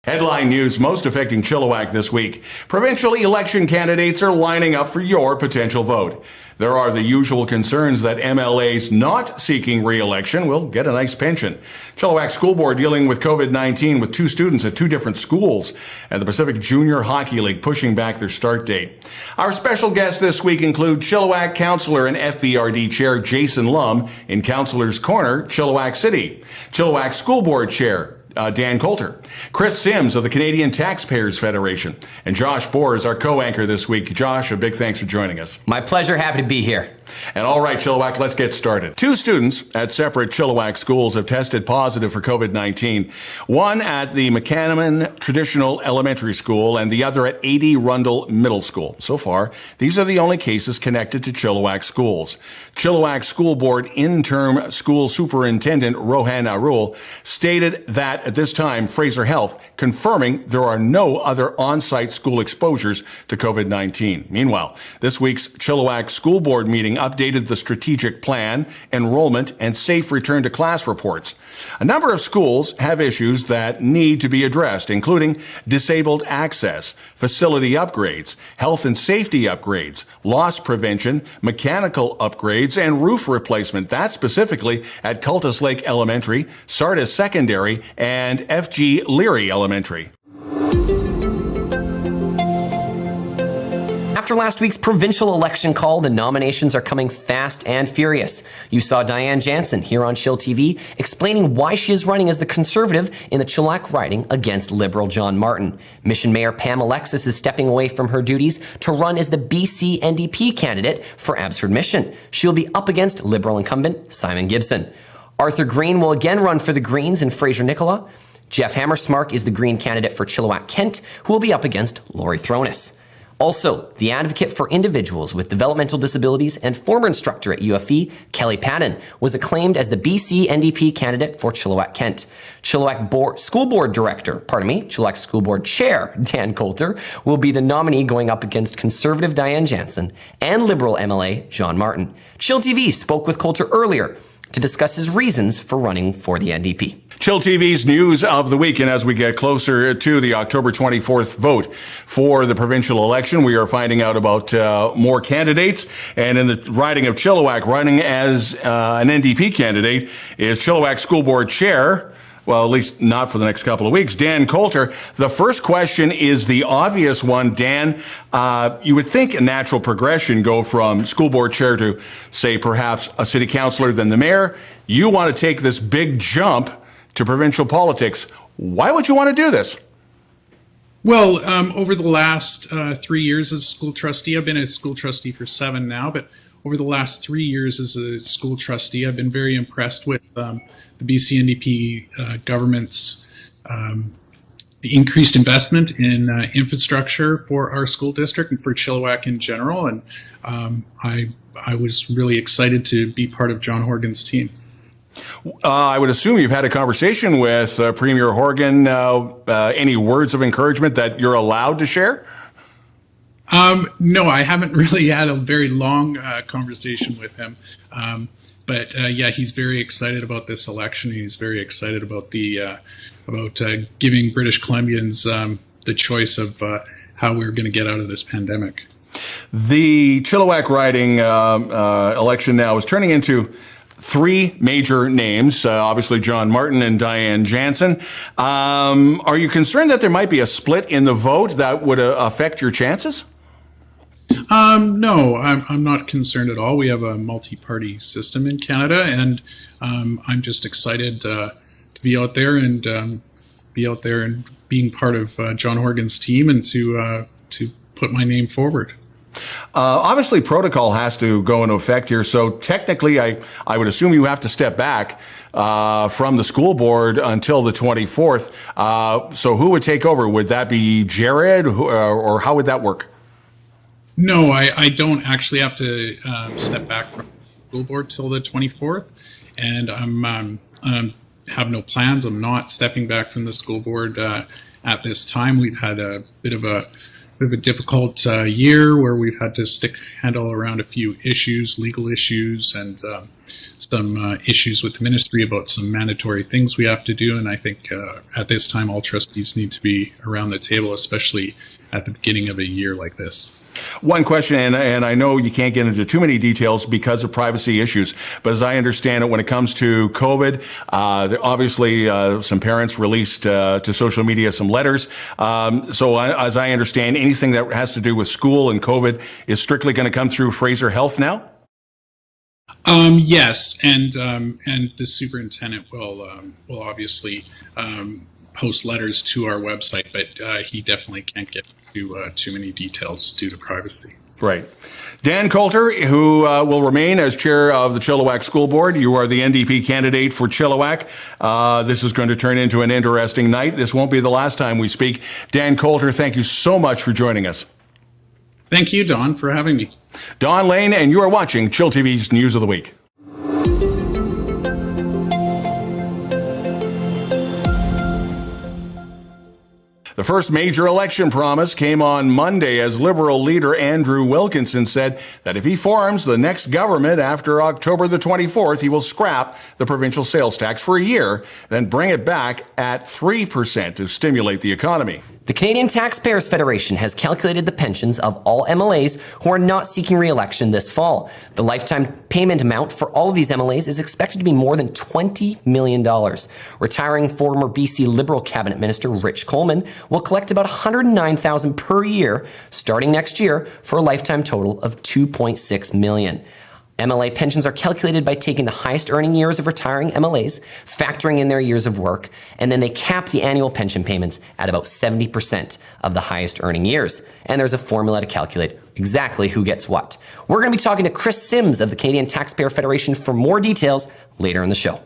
Headline news most affecting Chilliwack this week. Provincial election candidates are lining up for your potential vote. There are the usual concerns that MLAs not seeking re-election will get a nice pension. Chilliwack School Board dealing with COVID-19 with 2 students at 2 different schools, and the Pacific Junior Hockey League pushing back their start date. Our special guests this week include Chilliwack Councillor and FVRD Chair Jason Lum in Councillor's Corner, Chilliwack City. Chilliwack School Board Chair Dan Coulter, Kris Sims of the Canadian Taxpayers Federation, and Josh Bohr is our co-anchor this week. Josh, a big thanks for joining us. My pleasure. Happy to be here. And all right, Chilliwack, let's get started. 2 students at separate Chilliwack schools have tested positive for COVID-19. One at the McCanaman Traditional Elementary School and the other at 80 Rundle Middle School. So far, these are the only cases connected to Chilliwack schools. Chilliwack School Board Interim School Superintendent Rohan Arul stated that at this time, Fraser Health confirming there are no other on-site school exposures to COVID-19. Meanwhile, this week's Chilliwack School Board meeting updated the strategic plan, enrollment, and safe return to class reports. A number of schools have issues that need to be addressed, including disabled access, facility upgrades, health and safety upgrades, loss prevention, mechanical upgrades, and roof replacement. That's specifically at Cultus Lake Elementary, Sardis Secondary, and FG Leary Elementary. After last week's provincial election call, the nominations are coming fast and furious. You saw Diane Jansen here on chillTV explaining why she is running as the Conservative in the Chilliwack riding against Liberal John Martin. Mission Mayor Pam Alexis is stepping away from her duties to run as the BC NDP candidate for Abbotsford Mission. She'll be up against Liberal incumbent Simon Gibson. Arthur Green will again run for the Greens in Fraser-Nicola. Jeff Hammersmark is the Green candidate for Chilliwack Kent, who will be up against Laurie Thronis. Also, the advocate for individuals with developmental disabilities and former instructor at UFE, Kelly Patton, was acclaimed as the BC NDP candidate for Chilliwack Kent. Chilliwack School Board Chilliwack School Board Chair Dan Coulter will be the nominee going up against Conservative Diane Jansen and Liberal MLA John Martin. chillTV spoke with Coulter earlier to discuss his reasons for running for the NDP. chillTV's news of the week, and as we get closer to the October 24th vote for the provincial election, we are finding out about more candidates. And in the riding of Chilliwack, running as an NDP candidate is Chilliwack School Board Chair, well, at least not for the next couple of weeks, Dan Coulter. The first question is the obvious one. Dan, you would think a natural progression go from school board chair to, say, perhaps a city councillor, then the mayor. You want to take this big jump to provincial politics. Why would you want to do this? Well, over the last 3 years as a school trustee, I've been a school trustee for 7 now, but over the last 3 years as a school trustee, I've been very impressed with the BC NDP government's increased investment in infrastructure for our school district and for Chilliwack in general. And I was really excited to be part of John Horgan's team. I would assume you've had a conversation with Premier Horgan. Any words of encouragement that you're allowed to share? No, I haven't really had a very long conversation with him. But yeah, he's very excited about this election. He's very excited about giving British Columbians the choice of how we're going to get out of this pandemic. The Chilliwack riding election now is turning into 3 major names, obviously John Martin and Diane Jansen. Are you concerned that there might be a split in the vote that would affect your chances? No, I'm not concerned at all. We have a multi-party system in Canada, and I'm just excited to be out there and being part of John Horgan's team and to put my name forward. Obviously, protocol has to go into effect here. So technically, I would assume you have to step back from the school board until the 24th. So who would take over? Would that be Jared, or how would that work? No, I don't actually have to step back from the school board till the 24th, and I'm have no plans. I'm not stepping back from the school board at this time. We've had a bit of a difficult year where we've had to stick handle around a few issues, legal issues, and some issues with the ministry about some mandatory things we have to do. And I think at this time, all trustees need to be around the table, especially at the beginning of a year like this. One question, and I know you can't get into too many details because of privacy issues, but as I understand it, when it comes to COVID, obviously some parents released to social media some letters. So as I understand, anything that has to do with school and COVID is strictly going to come through Fraser Health now? Yes, and the superintendent will obviously post letters to our website, but he definitely can't get to too many details due to privacy. Right. Dan Coulter, who will remain as chair of the Chilliwack School Board. You are the NDP candidate for Chilliwack. This is going to turn into an interesting night. This won't be the last time we speak. Dan Coulter, thank you so much for joining us. Thank you, Don, for having me. Don Lehn, and you are watching chillTV's News of the Week. The first major election promise came on Monday as Liberal leader Andrew Wilkinson said that if he forms the next government after October the 24th, he will scrap the provincial sales tax for a year, then bring it back at 3% to stimulate the economy. The Canadian Taxpayers Federation has calculated the pensions of all MLAs who are not seeking re-election this fall. The lifetime payment amount for all of these MLAs is expected to be more than $20 million. Retiring former BC Liberal Cabinet Minister Rich Coleman will collect about $109,000 per year starting next year for a lifetime total of $2.6 million. MLA pensions are calculated by taking the highest earning years of retiring MLAs, factoring in their years of work, and then they cap the annual pension payments at about 70% of the highest earning years. And there's a formula to calculate exactly who gets what. We're going to be talking to Kris Sims of the Canadian Taxpayer Federation for more details later in the show.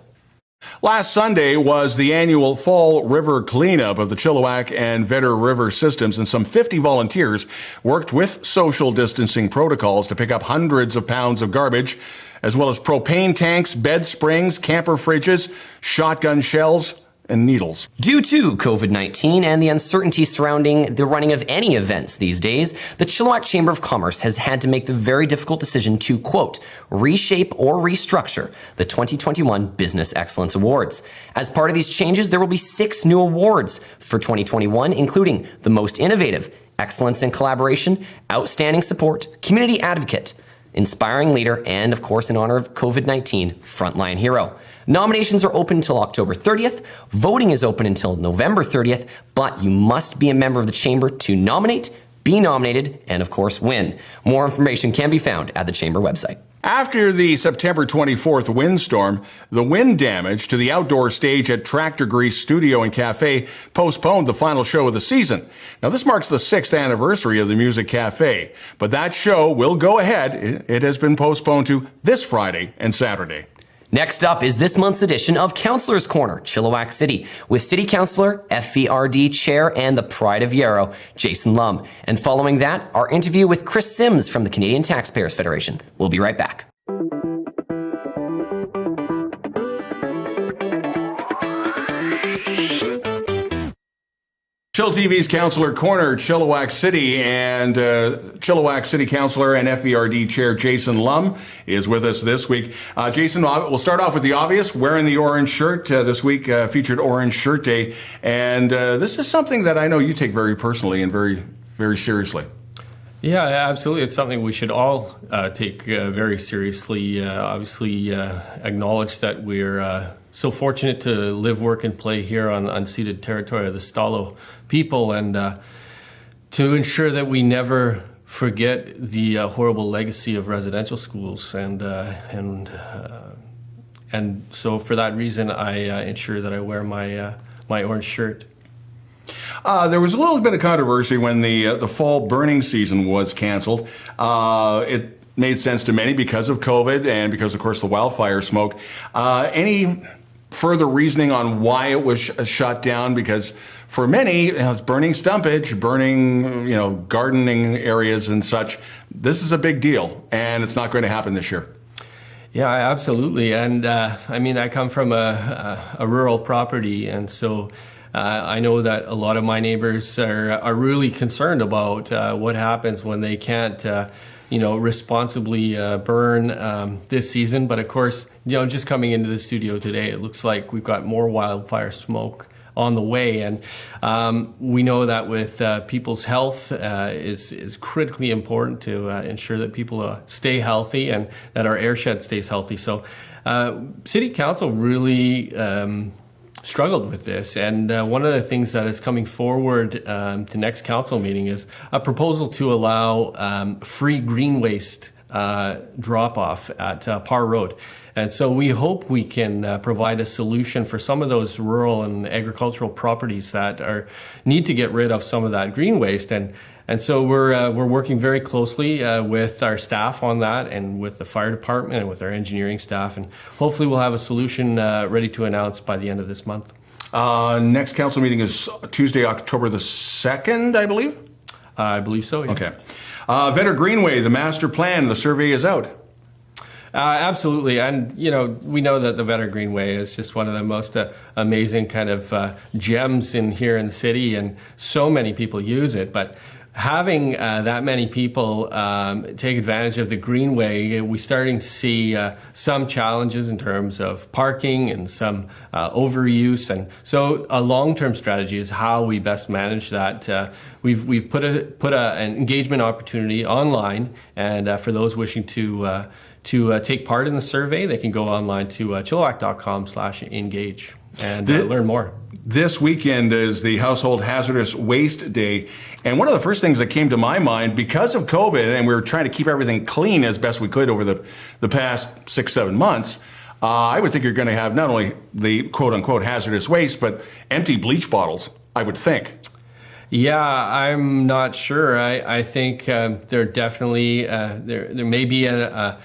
Last Sunday was the annual Fall River cleanup of the Chilliwack and Vedder River systems, and some 50 volunteers worked with social distancing protocols to pick up hundreds of pounds of garbage, as well as propane tanks, bed springs, camper fridges, shotgun shells, and needles. Due to COVID-19 and the uncertainty surrounding the running of any events these days, the Chilliwack Chamber of Commerce has had to make the very difficult decision to, quote, reshape or restructure the 2021 Business Excellence Awards. As part of these changes, there will be 6 new awards for 2021, including the Most Innovative, Excellence in Collaboration, Outstanding Support, Community Advocate, Inspiring Leader, and of course, in honor of COVID-19, Frontline Hero. Nominations are open until October 30th. Voting is open until November 30th, but you must be a member of the Chamber to nominate, be nominated, and of course win. More information can be found at the Chamber website. After the September 24th windstorm, the wind damage to the outdoor stage at Tractor Grease Studio and Cafe postponed the final show of the season. Now, this marks the 6th anniversary of the Music Cafe, but that show will go ahead. It has been postponed to this Friday and Saturday. Next up is this month's edition of Councillor's Corner, Chilliwack City, with City Councillor, FVRD Chair, and the Pride of Yarrow, Jason Lum. And following that, our interview with Kris Sims from the Canadian Taxpayers Federation. We'll be right back. chillTV's Councillor Corner-Chilliwack City and Chilliwack City Councillor and FVRD Chair Jason Lum is with us this week. Jason, we'll start off with the obvious, wearing the orange shirt. This week featured Orange Shirt Day, and this is something that I know you take very personally and very, very seriously. Yeah, absolutely. It's something we should all take very seriously. Obviously, acknowledge that we're so fortunate to live, work, and play here on unceded territory of the Stalo people, and to ensure that we never forget the horrible legacy of residential schools. And so, for that reason, I ensure that I wear my my orange shirt. There was a little bit of controversy when the fall burning season was canceled. It made sense to many because of COVID and because, of course, the wildfire smoke. Any further reasoning on why it was shut down? Because for many, it's burning stumpage, burning, gardening areas and such. This is a big deal, and it's not going to happen this year. Yeah, absolutely. And I come from a rural property, and so I know that a lot of my neighbors are really concerned about what happens when they can't, responsibly burn this season. But of course, just coming into the studio today, it looks like we've got more wildfire smoke on the way, and we know that with people's health is critically important to ensure that people stay healthy and that our airshed stays healthy. So City Council really struggled with this, and one of the things that is coming forward to next council meeting is a proposal to allow free green waste drop-off at Parr Road. And so we hope we can provide a solution for some of those rural and agricultural properties that need to get rid of some of that green waste. And so we're working very closely with our staff on that, and with the fire department and with our engineering staff. And hopefully we'll have a solution ready to announce by the end of this month. Next council meeting is Tuesday, October the 2nd, I believe? I believe so, yes. Okay. Vetter Greenway, the master plan, the survey is out. Absolutely, and we know that the Vetter Greenway is just one of the most amazing kind of gems here in the city, and so many people use it. But having that many people take advantage of the Greenway, we're starting to see some challenges in terms of parking and some overuse. And so a long-term strategy is how we best manage that. We've put an engagement opportunity online, and for those wishing to take part in the survey, they can go online to chilliwack.com/engage and learn more. This weekend is the Household Hazardous Waste Day. And one of the first things that came to my mind, because of COVID, and we were trying to keep everything clean as best we could over the past 6-7 months, I would think you're going to have not only the quote-unquote hazardous waste, but empty bleach bottles, I would think. Yeah, I'm not sure. I think there definitely there may be a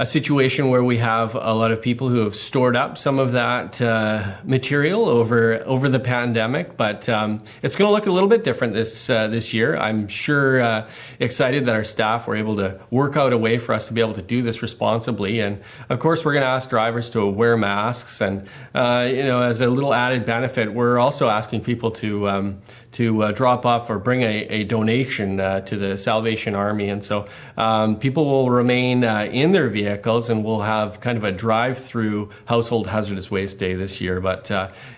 situation where we have a lot of people who have stored up some of that material over the pandemic, but it's going to look a little bit different this year. I'm sure excited that our staff were able to work out a way for us to be able to do this responsibly, and of course we're going to ask drivers to wear masks, and as a little added benefit, we're also asking people to drop off or bring a donation to the Salvation Army. And so people will remain in their vehicles, and we'll have kind of a drive-through Household Hazardous Waste Day this year. But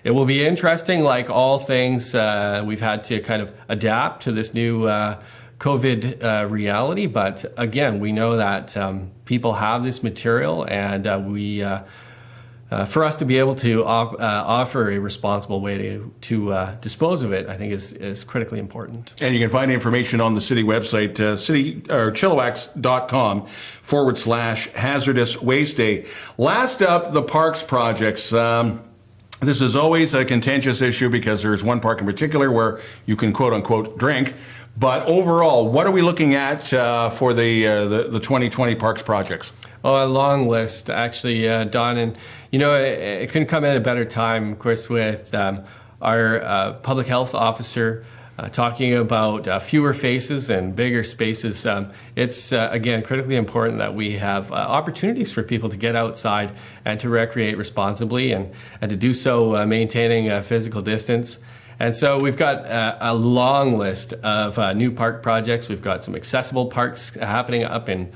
it will be interesting. Like all things, we've had to kind of adapt to this new COVID reality. But again, we know that people have this material, and for us to be able to offer a responsible way to dispose of it, I think is critically important. And you can find information on the city website, chilliwacks.com/hazardous waste day. Last up, the parks projects. This is always a contentious issue because there's one park in particular where you can quote unquote drink. But overall, what are we looking at for the 2020 parks projects? Oh, a long list, actually, Don. And, it couldn't come at a better time, of course, with our public health officer talking about fewer faces and bigger spaces. It's, again, critically important that we have opportunities for people to get outside and to recreate responsibly, and to do so maintaining physical distance. And so we've got a long list of new park projects. We've got some accessible parks happening up in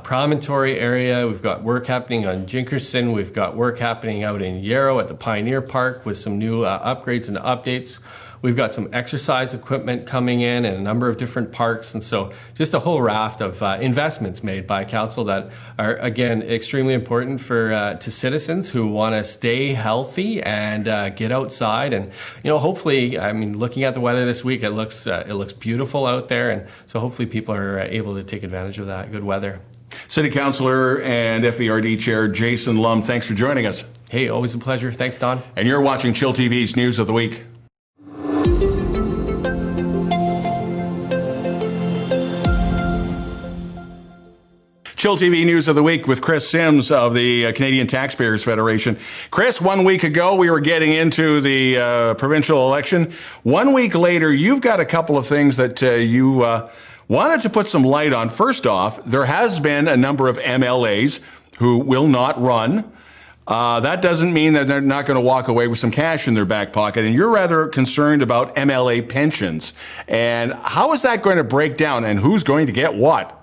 Promontory area. We've got work happening on Jinkerson. We've got work happening out in Yarrow at the Pioneer Park with some new upgrades and updates. We've got some exercise equipment coming in a number of different parks. And so just a whole raft of investments made by council that are, again, extremely important to citizens who want to stay healthy and get outside. And, hopefully, looking at the weather this week, it looks beautiful out there. And so hopefully people are able to take advantage of that good weather. City Councillor and FVRD Chair Jason Lum, thanks for joining us. Hey, always a pleasure. Thanks, Don. And you're watching chillTV's News of the Week. chillTV News of the Week with Kris Sims of the Canadian Taxpayers Federation. Kris, 1 week ago, we were getting into the provincial election. 1 week later, you've got a couple of things that you wanted to put some light on. First off, there has been a number of MLAs who will not run. That doesn't mean that they're not going to walk away with some cash in their back pocket. And you're rather concerned about MLA pensions. And how is that going to break down, and who's going to get what?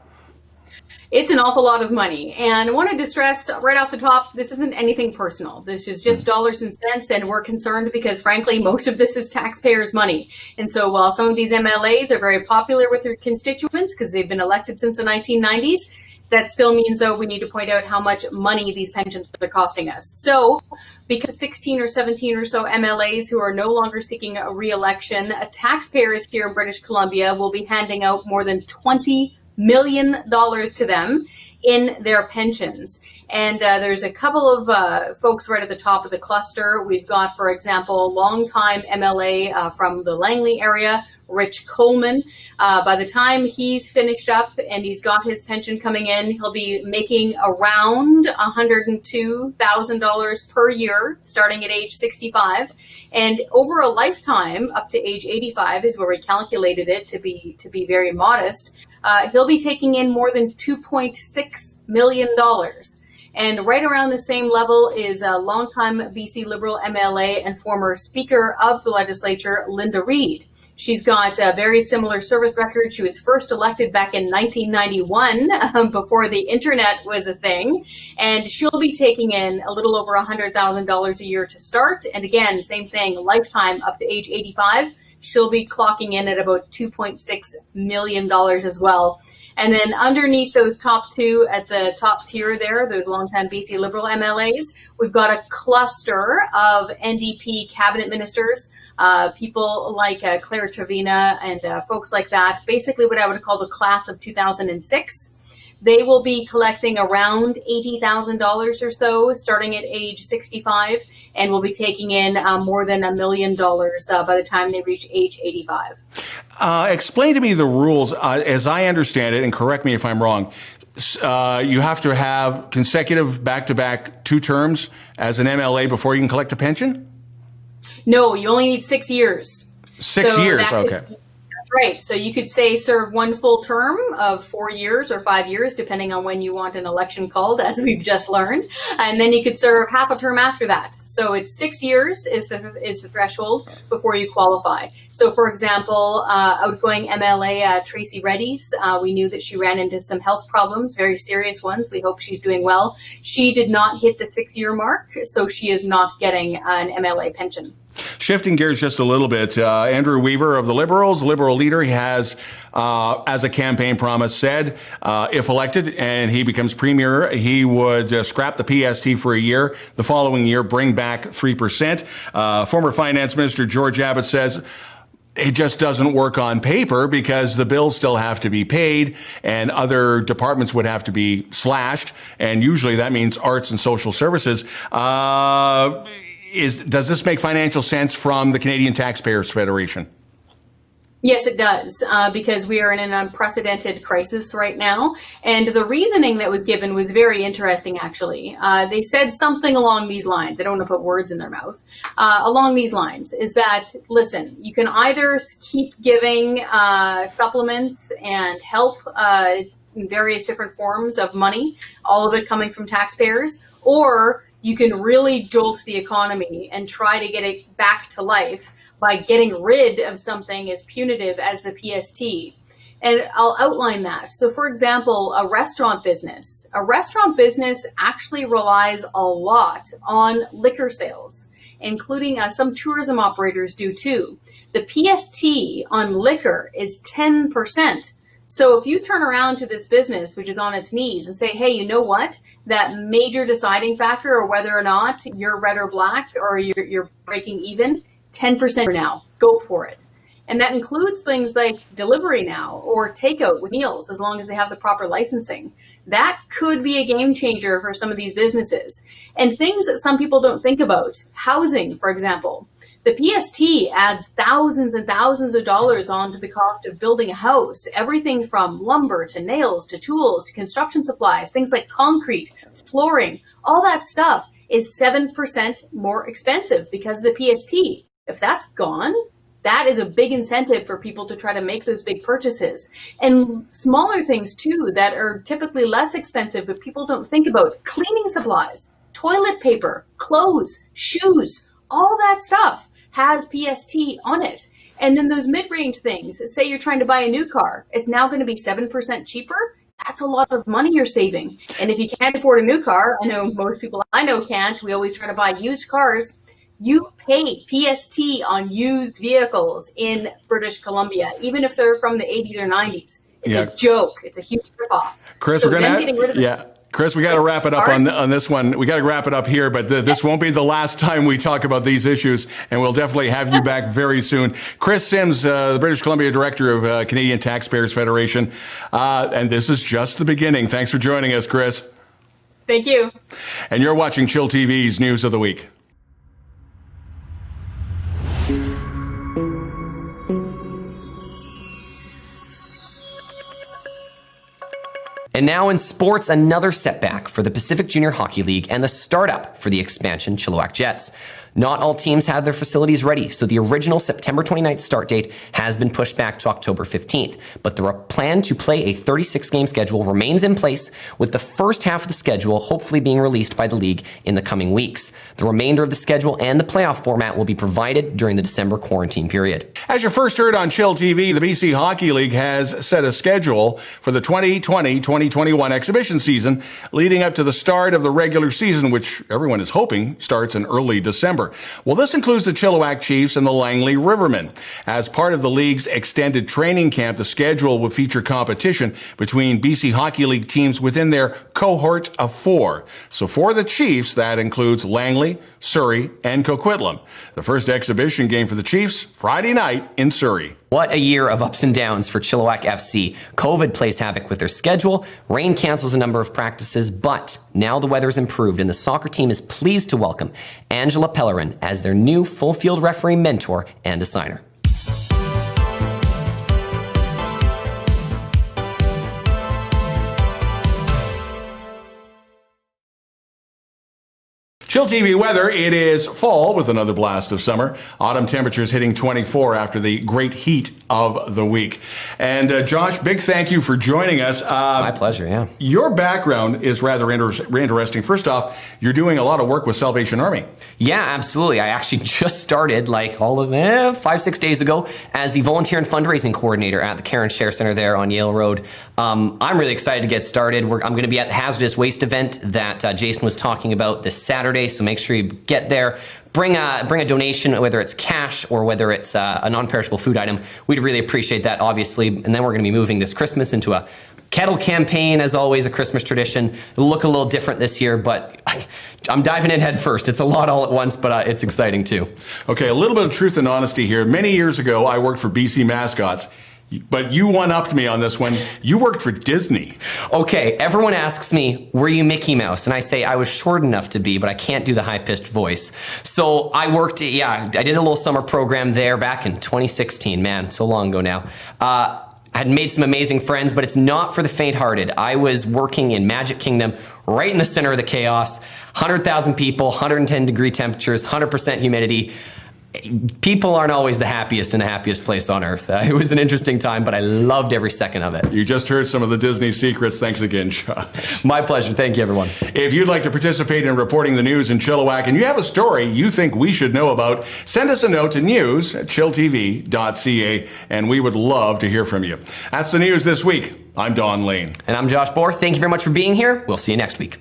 It's an awful lot of money. And I wanted to stress right off the top, this isn't anything personal. This is just dollars and cents, and we're concerned because, frankly, most of this is taxpayers' money. And so while some of these MLAs are very popular with their constituents because they've been elected since the 1990s, that still means, though, we need to point out how much money these pensions are costing us. So because 16 or 17 or so MLAs who are no longer seeking a re-election, taxpayers here in British Columbia will be handing out more than $20 million to them in their pensions. And there's a couple of folks right at the top of the cluster. We've got, for example, longtime MLA from the Langley area, Rich Coleman. By the time he's finished up and he's got his pension coming in, he'll be making around $102,000 per year, starting at age 65. And over a lifetime, up to age 85 is where we calculated it to be very modest. He'll be taking in more than $2.6 million. And right around the same level is a longtime BC Liberal MLA and former Speaker of the Legislature, Linda Reid. She's got a very similar service record. She was first elected back in 1991, before the internet was a thing. And she'll be taking in a little over $100,000 a year to start. And again, same thing, lifetime up to age 85. She'll be clocking in at about $2.6 million as well. And then underneath those top two at the top tier there, those longtime BC Liberal MLAs, we've got a cluster of NDP cabinet ministers, people like Claire Trevina and folks like that, basically what I would call the class of 2006. They will be collecting around $80,000 or so, starting at age 65, and will be taking in more than $1 million by the time they reach age 85. Explain to me the rules, as I understand it, and correct me if I'm wrong. You have to have consecutive back-to-back 2 terms as an MLA before you can collect a pension? No, you only need 6 years. 6 years, okay. That's right. So you could say serve one full term of 4 years or 5 years, depending on when you want an election called, as we've just learned. And then you could serve half a term after that. So it's 6 years is the threshold before you qualify. So, for example, outgoing MLA Tracy Reddy's, we knew that she ran into some health problems, very serious ones. We hope she's doing well. She did not hit the 6-year mark, so she is not getting an MLA pension. Shifting gears just a little bit, Andrew Weaver of the Liberals, Liberal leader, he has, as a campaign promise, said if elected and he becomes Premier, he would scrap the PST for a year. The following year, bring back 3%. Former Finance Minister George Abbott says it just doesn't work on paper because the bills still have to be paid and other departments would have to be slashed. And usually that means arts and social services. Does this make financial sense from the Canadian Taxpayers Federation? Yes, it does, because we are in an unprecedented crisis right now. And the reasoning that was given was very interesting, actually. They said something along these lines. I don't want to put words in their mouth. Along these lines is that, listen, you can either keep giving supplements and help in various different forms of money, all of it coming from taxpayers, or you can really jolt the economy and try to get it back to life by getting rid of something as punitive as the PST. And I'll outline that. So, for example, a restaurant business actually relies a lot on liquor sales, including some tourism operators do too. The PST on liquor is 10%. So if you turn around to this business, which is on its knees, and say, hey, you know what? That major deciding factor of whether or not you're red or black or you're breaking even, 10% for now. Go for it. And that includes things like delivery now or takeout with meals, as long as they have the proper licensing. That could be a game changer for some of these businesses. And things that some people don't think about, housing, for example. The PST adds thousands and thousands of dollars onto the cost of building a house, everything from lumber to nails to tools to construction supplies, things like concrete, flooring, all that stuff is 7% more expensive because of the PST. If that's gone, that is a big incentive for people to try to make those big purchases. And smaller things too that are typically less expensive but people don't think about, cleaning supplies, toilet paper, clothes, shoes, all that stuff has PST on it. And then those mid-range things, say you're trying to buy a new car, it's now going to be 7% cheaper. That's a lot of money you're saving. And if you can't afford a new car, I know most people I know can't, we always try to buy used cars. You pay PST on used vehicles in British Columbia, even if they're from the 80s or 90s. It's a joke. It's a huge ripoff. Chris, so we're going to Chris, we got to wrap it up on this one. We got to wrap it up here, but this won't be the last time we talk about these issues, and we'll definitely have you back very soon. Kris Sims, the British Columbia Director of Canadian Taxpayers Federation, and this is just the beginning. Thanks for joining us, Kris. Thank you. And you're watching Chill TV's News of the Week. And now in sports, another setback for the Pacific Junior Hockey League and the startup for the expansion Chilliwack Jets. Not all teams had their facilities ready, so the original September 29th start date has been pushed back to October 15th. But the plan to play a 36-game schedule remains in place, with the first half of the schedule hopefully being released by the league in the coming weeks. The remainder of the schedule and the playoff format will be provided during the December quarantine period. As you first heard on Chill TV, the BC Hockey League has set a schedule for the 2020-2021 exhibition season, leading up to the start of the regular season, which everyone is hoping starts in early December. Well, this includes the Chilliwack Chiefs and the Langley Rivermen. As part of the league's extended training camp, the schedule will feature competition between BC Hockey League teams within their cohort of 4. So for the Chiefs, that includes Langley, Surrey, and Coquitlam. The first exhibition game for the Chiefs, Friday night in Surrey. What a year of ups and downs for Chilliwack FC. COVID plays havoc with their schedule, rain cancels a number of practices, but now the weather's improved and the soccer team is pleased to welcome Angela Pellerin as their new full-field referee mentor and assigner. Chill TV weather, it is fall with another blast of summer. Autumn temperatures hitting 24 after the great heat of the week. And Josh, big thank you for joining us. My pleasure, yeah. Your background is rather interesting. First off, you're doing a lot of work with Salvation Army. Yeah, absolutely. I actually just started like 5-6 days ago as the volunteer and fundraising coordinator at the Karen Share Center there on Yale Road. I'm really excited to get started. I'm going to be at the hazardous waste event that Jason was talking about this Saturday. So make sure you get there. Bring a donation, whether it's cash or whether it's a non-perishable food item. We'd really appreciate that, obviously. And then we're going to be moving this Christmas into a kettle campaign, as always, a Christmas tradition. It'll look a little different this year, but I'm diving in head first. It's a lot all at once, but it's exciting too. Okay, a little bit of truth and honesty here. Many years ago, I worked for BC Mascots. But you one-upped me on this one. You worked for Disney. Okay, everyone asks me, were you Mickey Mouse? And I say, I was short enough to be, but I can't do the high-pitched voice. So I worked, I did a little summer program there back in 2016. Man, so long ago now. I had made some amazing friends, but it's not for the faint-hearted. I was working in Magic Kingdom, right in the center of the chaos. 100,000 people, 110-degree temperatures, 100% humidity. People aren't always the happiest in the happiest place on earth. It was an interesting time, but I loved every second of it. You just heard some of the Disney secrets. Thanks again, Josh. My pleasure. Thank you, everyone. If you'd like to participate in reporting the news in Chilliwack and you have a story you think we should know about, send us a note to news@chilltv.ca, and we would love to hear from you. That's the news this week. I'm Don Lehn. And I'm Josh Bohr. Thank you very much for being here. We'll see you next week.